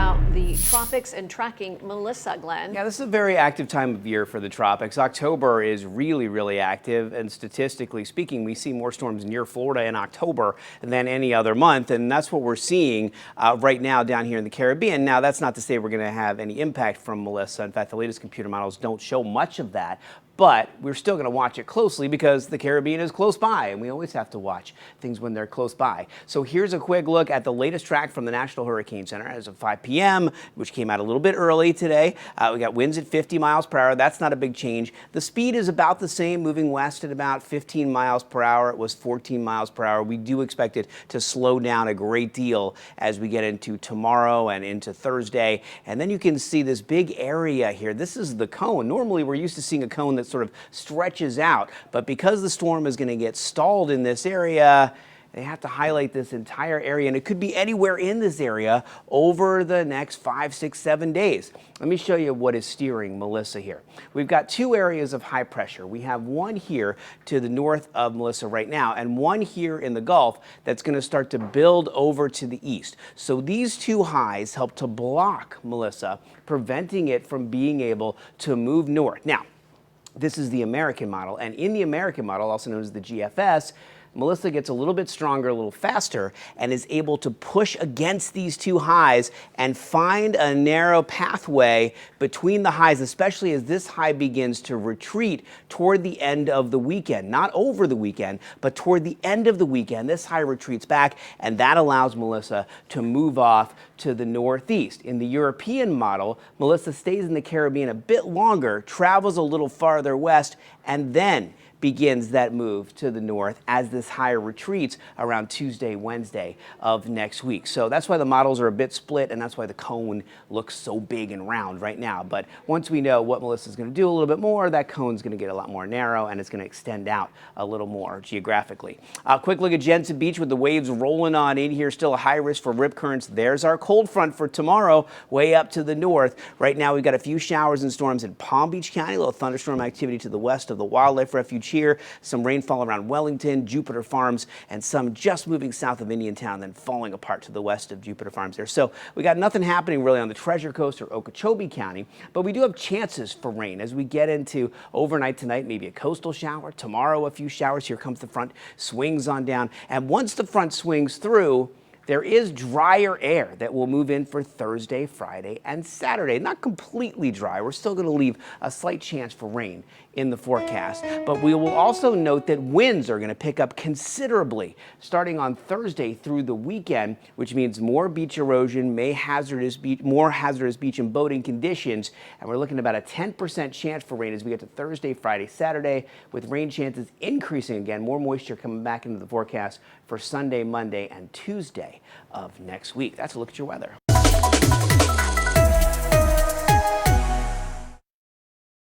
about the tropics and tracking Melissa, Glenn. Yeah, this is a very active time of year for the tropics. October is really active, and statistically speaking, we see more storms near Florida in October than any other month, and that's what we're seeing right now down here in the Caribbean. Now, that's not to say we're going to have any impact from Melissa. In fact, the latest computer models don't show much of that. But we're still going to watch it closely because the Caribbean is close by, and we always have to watch things when they're close by. So here's a quick look at the latest track from the National Hurricane Center as of 5 p.m., which came out a little bit early today. We got winds at 50 miles per hour. That's not a big change. The speed is about the same, moving west at about 15 miles per hour. It was 14 miles per hour. We do expect it to slow down a great deal as we get into tomorrow and into Thursday. And then you can see this big area here. This is the cone. Normally, we're used to seeing a cone that sort of stretches out, but because the storm is going to get stalled in this area, they have to highlight this entire area, and it could be anywhere in this area over the next 5, 6, 7 days. Let me show you what is steering Melissa here. We've got two areas of high pressure. We have one here to the north of Melissa right now, and one here in the Gulf that's going to start to build over to the east. So these two highs help to block Melissa, preventing it from being able to move north. Now, this is the American model, and in the American model, also known as the GFS, Melissa gets a little bit stronger, a little faster, and is able to push against these two highs and find a narrow pathway between the highs, especially as this high begins to retreat toward the end of the weekend. Not over the weekend, but toward the end of the weekend, this high retreats back, and that allows Melissa to move off to the northeast. In the European model, Melissa stays in the Caribbean a bit longer, travels a little farther west, and then begins that move to the north as this high retreats around Tuesday, Wednesday of next week. So that's why the models are a bit split, and that's why the cone looks so big and round right now. But once we know what Melissa's going to do a little bit more, that cone's going to get a lot more narrow, and it's going to extend out a little more geographically. Quick look at Jensen Beach with the waves rolling on in here. Still a high risk for rip currents. There's our cold front for tomorrow, way up to the north. Right now, we've got a few showers and storms in Palm Beach County, a little thunderstorm activity to the west of the Wildlife Refuge here, some rainfall around Wellington, Jupiter Farms, and some just moving south of Indiantown, then falling apart to the west of Jupiter Farms there. So we got nothing happening really on the Treasure Coast or Okeechobee County, but we do have chances for rain as we get into overnight tonight, maybe a coastal shower, tomorrow a few showers. Here comes the front, swings on down, and once the front swings through, there is drier air that will move in for Thursday, Friday, and Saturday. Not completely dry. We're still going to leave a slight chance for rain in the forecast. But we will also note that winds are going to pick up considerably starting on Thursday through the weekend, which means more beach erosion, more hazardous beach and boating conditions. And we're looking at about a 10% chance for rain as we get to Thursday, Friday, Saturday, with rain chances increasing again. More moisture coming back into the forecast for Sunday, Monday, and Tuesday of next week. That's a look at your weather.